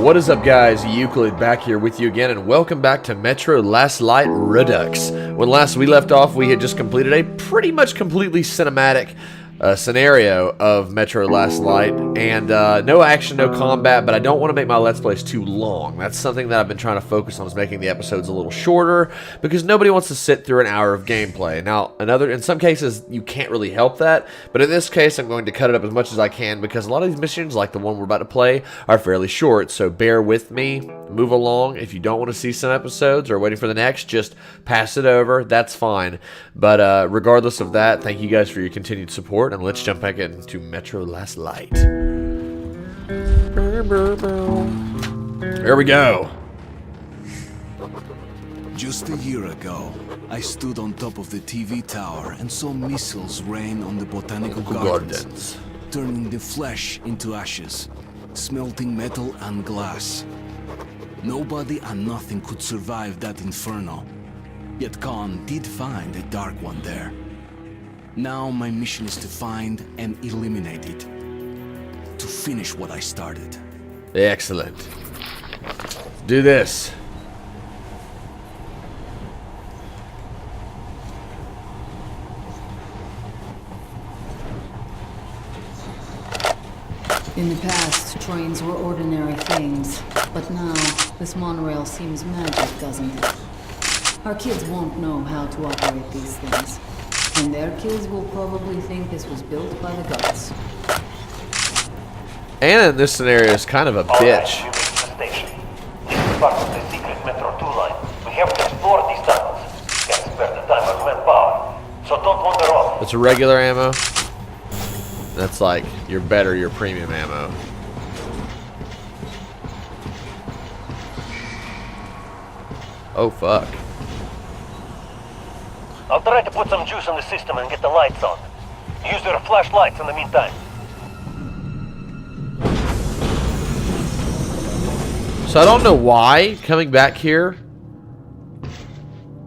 What is up, guys? Euclid back here with you again, and welcome back to Metro Last Light Redux. When last we left off, we had just completed a pretty much completely cinematic scenario of Metro Last Light, and no action, no combat, but I don't want to make my Let's Plays too long. That's something that I've been trying to focus on, is making the episodes a little shorter, because nobody wants to sit through an hour of gameplay. Now, in some cases, you can't really help that, but in this case, I'm going to cut it up as much as I can, because a lot of these missions, like the one we're about to play, are fairly short, so bear with me, move along. If you don't want to see some episodes or waiting for the next, just pass it over, that's fine. But regardless of that, thank you guys for your continued support, and let's jump back into Metro Last Light. There we go. Just a year ago, I stood on top of the TV tower and saw missiles rain on the Botanical Gardens, turning the flesh into ashes, smelting metal and glass. Nobody and nothing could survive that inferno, yet Khan did find a dark one there. Now my mission is to find and eliminate it, to finish what I started. Excellent. Let's do this. In the past, trains were ordinary things, but now this monorail seems magic, doesn't it? Our kids won't know how to operate these things, and their kids will probably think this was built by the gods. Anna in this scenario is kind of a bitch. All right, we reached the station. This is part of the secret Metro 2 line. We have to explore these tunnels. Can't spare the time or manpower, so don't wander off. That's a regular ammo. That's like your premium ammo. Oh fuck. I'll try to put some juice in the system and get the lights on. Use your flashlights in the meantime. So I don't know why coming back here,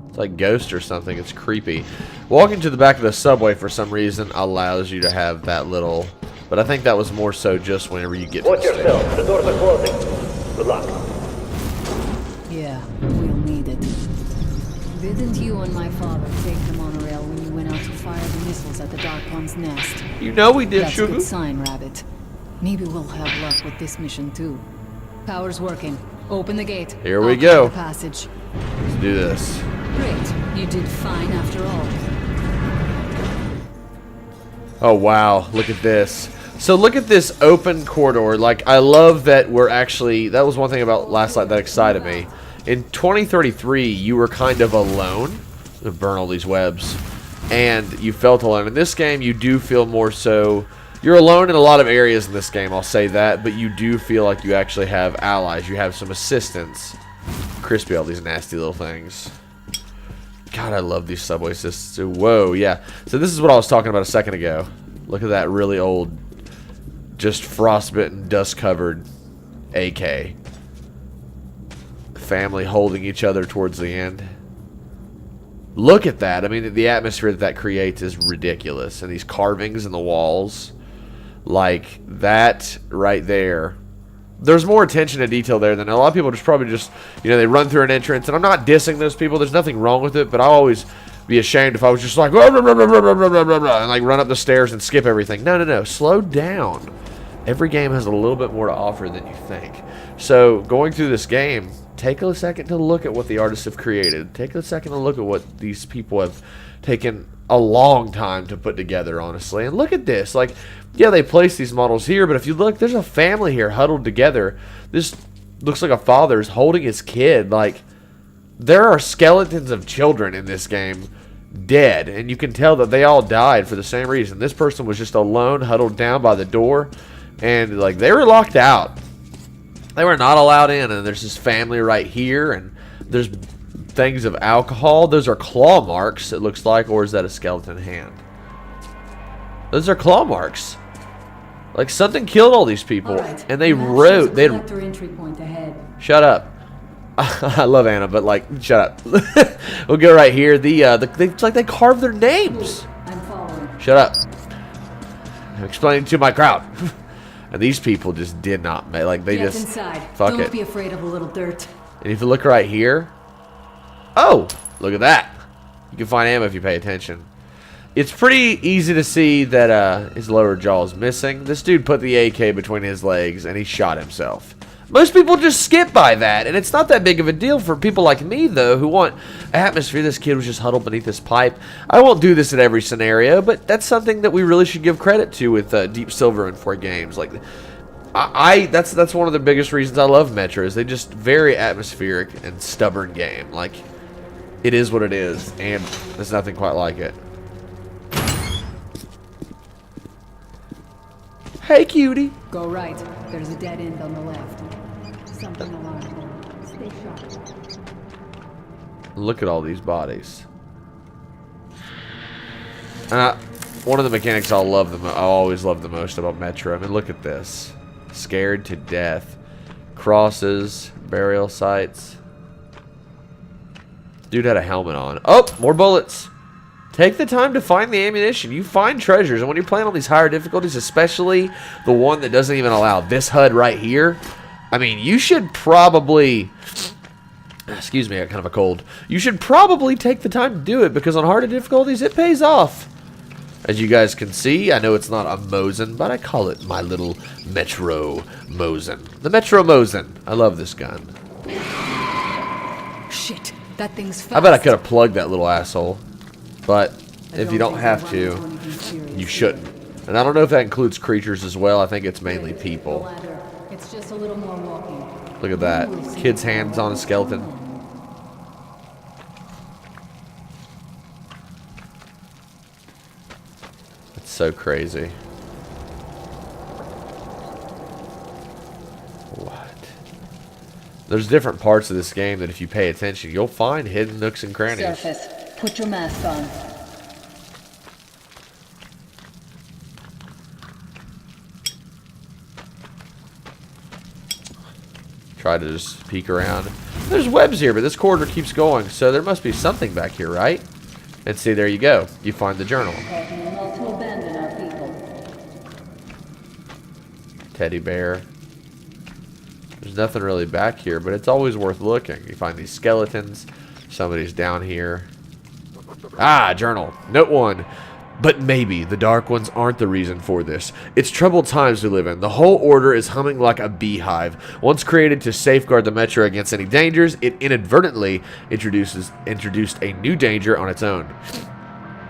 it's like Ghost or something. It's creepy. Walking to the back of the subway for some reason allows you to have that little, but I think that was more so just whenever you get to the Watch yourself. station. The doors are closing. Good luck. Yeah, we'll need it. Didn't you and my father take the monorail when you went out to fire the missiles at the Dark One's nest? You know we did, That's a Sugar. good sign, Rabbit. Maybe we'll have luck with this mission too. Power's working. Open the gate. Here we I'll go. cover the passage. Let's do this. Great. You did fine after all. Oh wow, look at this. So look at this open corridor. Like, I love that we're actually, that was one thing about Last Light that excited me. In 2033, you were kind of alone. Burn all these webs. And you felt alone. In this game, you do feel more so, you're alone in a lot of areas in this game, I'll say that, but you do feel like you actually have allies. You have some assistants. Crispy, all these nasty little things. God, I love these subway systems. Whoa, yeah. So this is what I was talking about a second ago. Look at that really old, just frostbitten, dust-covered AK. Family holding each other towards the end. Look at that. I mean, the atmosphere that creates is ridiculous. And these carvings in the walls, like that right there. There's more attention to detail there than a lot of people probably just, you know, they run through an entrance. And I'm not dissing those people. There's nothing wrong with it. But I'll always be ashamed if I was just like, and like run up the stairs and skip everything. No, no, no. Slow down. Every game has a little bit more to offer than you think. So going through this game, take a second to look at what the artists have created. Take a second to look at what these people have taken a long time to put together, honestly. And look at this. Like, yeah, they place these models here, but if you look, there's a family here huddled together. This looks like a father's holding his kid. Like, there are skeletons of children in this game dead, and you can tell that they all died for the same reason. This person was just alone, huddled down by the door, and like they were locked out. They were not allowed in, and there's this family right here, and there's things of alcohol. Those are claw marks, it looks like, or is that a skeleton hand? Those are claw marks. Like something killed all these people, Right. and they Master's wrote. They collector entry point ahead. shut up. I love Anna, but like, shut up. We'll go right here. It's like they carved their names. I'm following. Shut up. I'm explaining to my crowd. And these people just did not make, like, they Get just, inside. fuck Don't it. be afraid of a little dirt. And if you look right here, oh, look at that. You can find ammo if you pay attention. It's pretty easy to see that his lower jaw is missing. This dude put the AK between his legs and he shot himself. Most people just skip by that, and it's not that big of a deal for people like me, though, who want atmosphere. This kid was just huddled beneath this pipe. I won't do this in every scenario, but that's something that we really should give credit to with Deep Silver and 4 games. Like, that's one of the biggest reasons I love Metro, is they just very atmospheric and stubborn game. Like, it is what it is, and there's nothing quite like it. Hey, cutie. Go right. There's a dead end on the left. Something alarmed there. Stay sharp. Look at all these bodies. One of the mechanics I always love the most about Metro. I mean, look at this. Scared to death. Crosses, burial sites. Dude had a helmet on. Oh, more bullets. Take the time to find the ammunition. You find treasures, and when you're playing on these higher difficulties, especially the one that doesn't even allow this HUD right here, I mean, you should probably, excuse me, I got kind of a cold. You should probably take the time to do it, because on harder difficulties, it pays off. As you guys can see, I know it's not a Mosin, but I call it my little Metro Mosin. The Metro Mosin. I love this gun. Shit, that thing's fast. I bet I could have plugged that little asshole. But if you don't have to, you shouldn't. And I don't know if that includes creatures as well. I think it's mainly people. It's just a little more walking. Look at that. Kid's hands on a skeleton. It's so crazy. What? There's different parts of this game that if you pay attention, you'll find hidden nooks and crannies. Surface. Put your mask on. Try to just peek around. There's webs here, but this corridor keeps going, so there must be something back here, right? And see, there you go. You find the journal. Not to abandon our people. Teddy bear. There's nothing really back here, but it's always worth looking. You find these skeletons. Somebody's down here. Ah, journal. Note 1. But maybe the Dark Ones aren't the reason for this. It's troubled times we live in. The whole order is humming like a beehive. Once created to safeguard the Metro against any dangers, it inadvertently introduced a new danger on its own.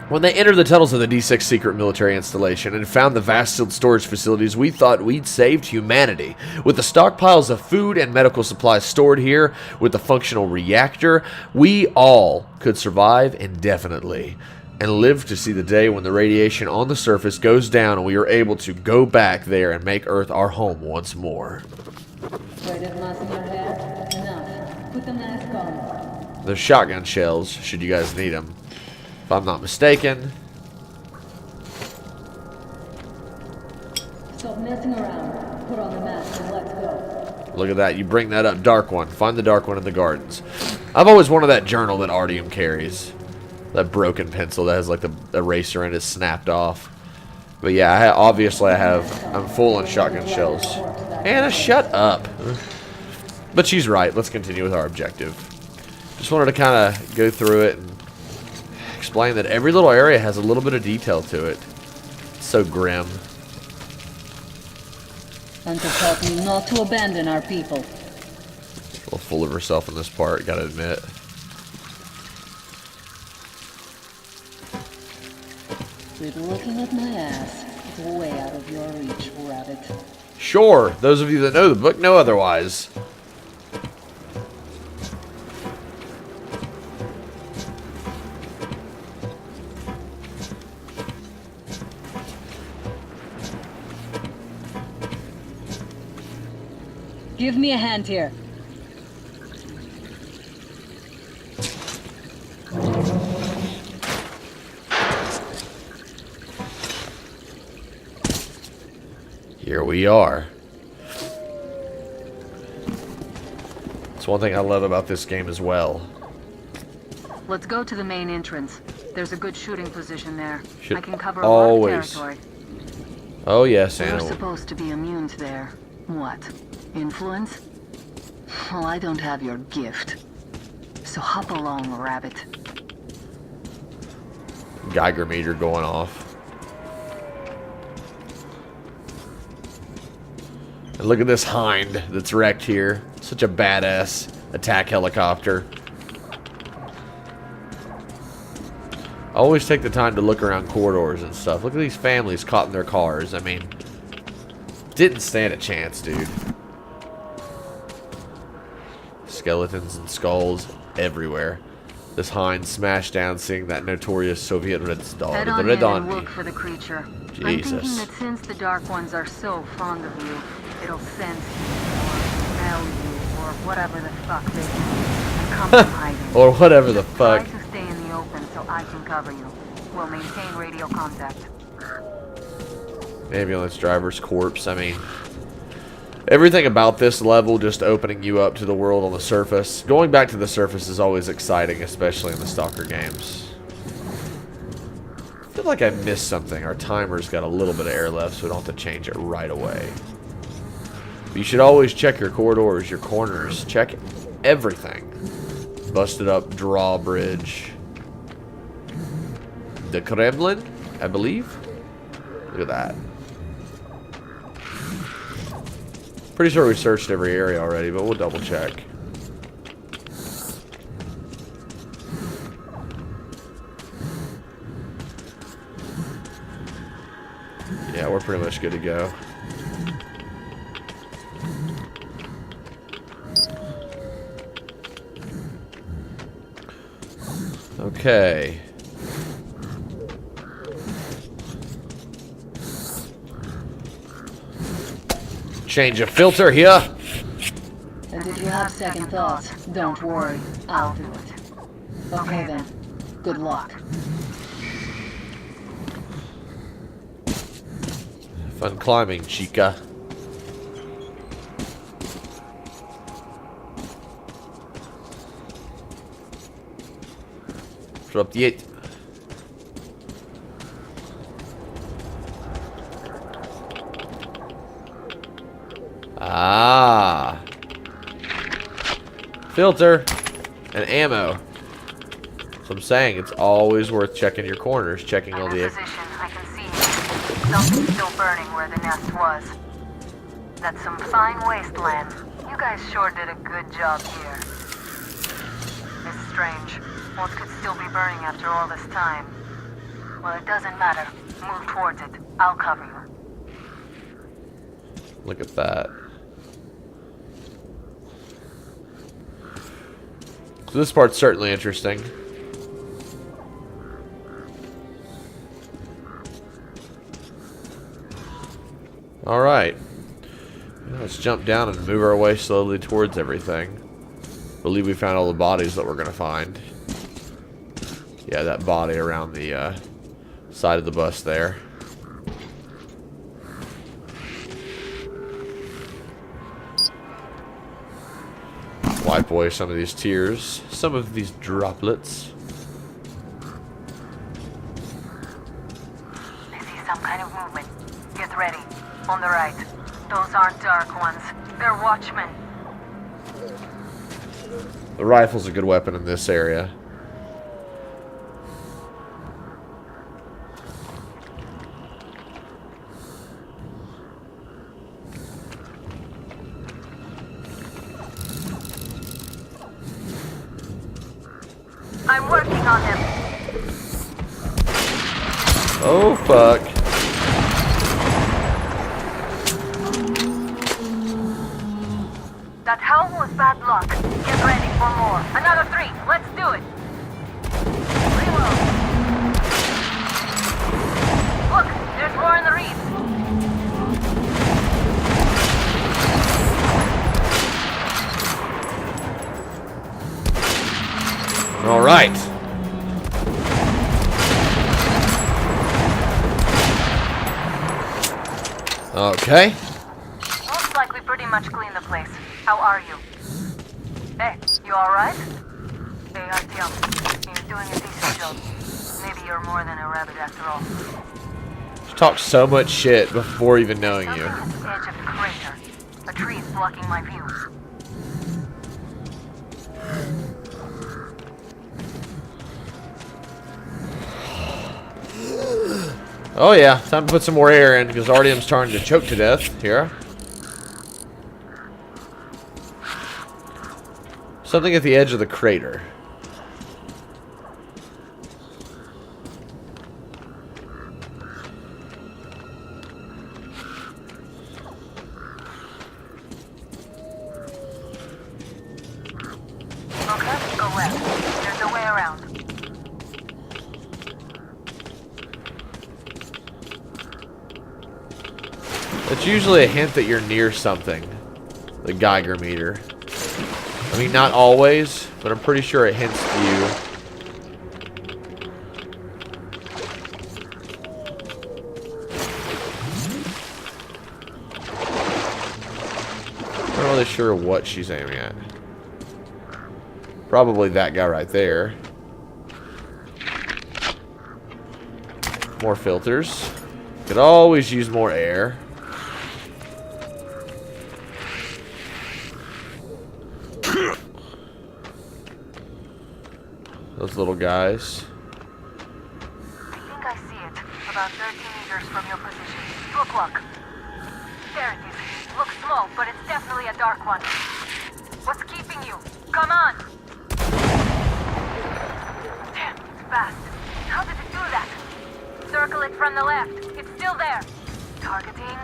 When they entered the tunnels of the D6 secret military installation and found the vast sealed storage facilities, we thought we'd saved humanity. With the stockpiles of food and medical supplies stored here, with the functional reactor, we all could survive indefinitely and live to see the day when the radiation on the surface goes down and we are able to go back there and make Earth our home once more. Afraid of mask in your head? Enough. Put the mask on. There's shotgun shells, should you guys need them. If I'm not mistaken. Stop messing around. Put on the mask and let's go. Look at that. You bring that up. Dark One. Find the Dark One in the gardens. I've always wanted that journal that Artyom carries. That broken pencil that has like the eraser and is snapped off. But yeah, I'm full on shotgun shells. Anna, shut up. But she's right. Let's continue with our objective. Just wanted to kind of go through it and explain that every little area has a little bit of detail to it. It's so grim. Hunter taught me not to abandon our people. A little full of herself in this part, gotta admit. Quit looking at my ass. It's way out of your reach, rabbit. Sure, those of you that know the book know otherwise. Give me a hand here. Here we are. It's one thing I love about this game as well. Let's go to the main entrance. There's a good shooting position there. Should I can cover a lot of territory. Oh yes, You're Anna. supposed to be immune to their... what? Influence? Well, I don't have your gift. So hop along, rabbit. Geiger meter going off. And look at this Hind that's wrecked here. Such a badass attack helicopter. I always take the time to look around corridors and stuff. Look at these families caught in their cars. I mean, didn't stand a chance, dude. Skeletons and skulls everywhere. This Hind smashed down seeing that notorious Soviet Red Star. Head The on Red in and Army. look for the creature. Jesus. I'm thinking that since the Dark Ones are so fond of you, it'll sense you, or smell you, or whatever the fuck they do, and come from hiding. Or whatever the fuck. Try to stay in the open so I can cover you. We'll maintain radio contact. Ambulance driver's corpse. I mean, everything about this level just opening you up to the world on the surface. Going back to the surface is always exciting, especially in the Stalker games. I feel like I missed something. Our timer's got a little bit of air left, so we don't have to change it right away. But you should always check your corridors, your corners. Check everything. Busted up drawbridge. The Kremlin, I believe. Look at that. Pretty sure we searched every area already, but we'll double check. Yeah, we're pretty much good to go. Okay. Change a filter here. And if you have second thoughts, don't worry. I'll do it. Okay then. Good luck. Fun climbing, chica. Drop the 8. Ah. Filter and ammo. So I'm saying it's always worth checking your corners, checking all the... Position, I can see you. Something's still burning where the nest was. That's some fine wasteland. You guys sure did a good job here. It's strange. What could still be burning after all this time? Well, it doesn't matter. Move towards it. I'll cover you. Look at that. So this part's certainly interesting. Alright. Let's jump down and move our way slowly towards everything. Believe we found all the bodies that we're going to find. Yeah, that body around the side of the bus there. Wipe away some of these tears, some of these droplets. I see some kind of movement. Get ready. On the right. Those aren't Dark Ones. They're Watchmen. The rifle's a good weapon in this area. I'm working on him. Oh, fuck. That howl was bad luck. Get ready for more. Another 3. Let's do it. Reload. Look, there's more in the reeds. All right. Okay. Looks like we pretty much cleaned the place. How are you? Hey, you alright? Hey, Artyom. You're doing a decent job. Maybe you're more than a rabbit after all. Talk so much shit before even knowing you. Something at the edge of the crater. A tree is blocking my view. Oh yeah, time to put some more air in because Artyom's starting to choke to death here. Something at the edge of the crater. Okay, go left. There's a way around. It's usually a hint that you're near something. The Geiger meter. I mean, not always, but I'm pretty sure it hints to you. I'm not really sure what she's aiming at. Probably that guy right there. More filters. Could always use more air. Those little guys. I think I see it. About 30 meters from your position. 2 o'clock. There it is. Looks small, but it's definitely a dark one. What's keeping you? Come on! Damn, it's fast. How did it do that? Circle it from the left. It's still there. Targeting.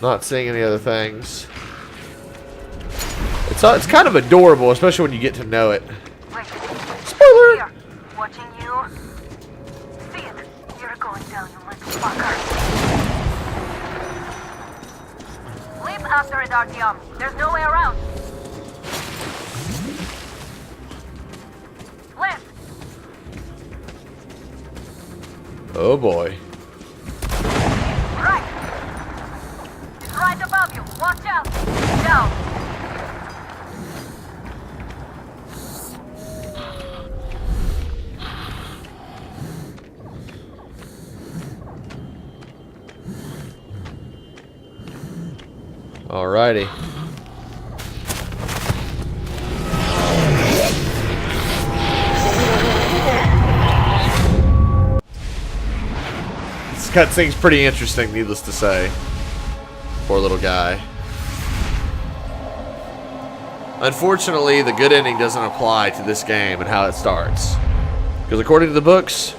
Not seeing any other things. It's kind of adorable, especially when you get to know it. Wait. Spoiler! Here. Watching you. See it. You're going down, you little fucker. Leap after it, Artyom. There's no way around. Left. Oh boy. Right. It's right above you. Watch out. Down. Alrighty. This cutscene's pretty interesting, needless to say. Poor little guy. Unfortunately, the good ending doesn't apply to this game and how it starts. Because according to the books,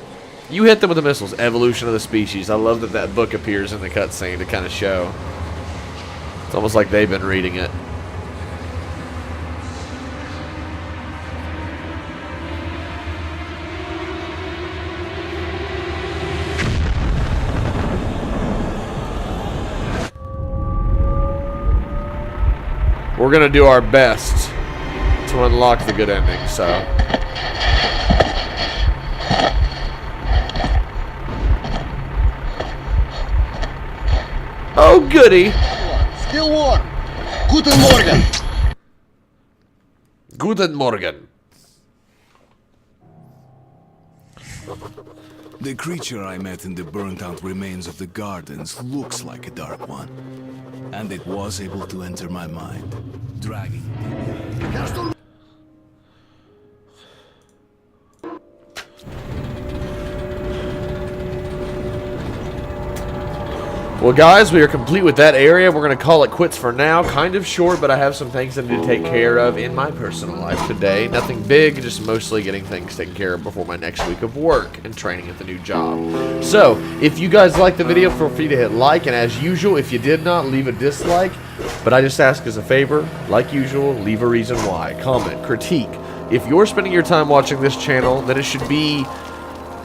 you hit them with the missiles. Evolution of the species. I love that that book appears in the cutscene to kind of show. It's almost like they've been reading it. We're gonna do our best to unlock the good ending, so. Oh goody! Still warm. Guten Morgen. Guten Morgen. The creature I met in the burnt-out remains of the gardens looks like a dark one. And it was able to enter my mind, dragging. Well, guys, we are complete with that area. We're going to call it quits for now. Kind of short, but I have some things I need to take care of in my personal life today. Nothing big, just mostly getting things taken care of before my next week of work and training at the new job. So, if you guys liked the video, feel free to hit like. And as usual, if you did not, leave a dislike. But I just ask as a favor, like usual, leave a reason why. Comment, critique. If you're spending your time watching this channel, then it should be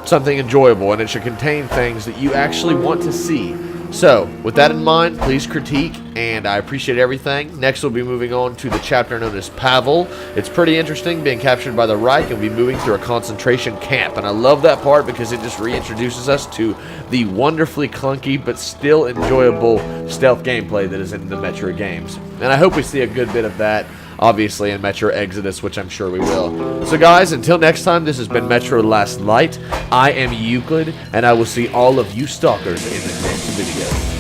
something enjoyable. And it should contain things that you actually want to see. So, with that in mind, please critique, and I appreciate everything. Next, we'll be moving on to the chapter known as Pavel. It's pretty interesting, being captured by the Reich, and we'll be moving through a concentration camp. And I love that part because it just reintroduces us to the wonderfully clunky but still enjoyable stealth gameplay that is in the Metro games. And I hope we see a good bit of that. obviously in Metro Exodus, which I'm sure we will. So guys, until next time, this has been Metro Last Light. I am Euclid, and I will see all of you stalkers in the next video.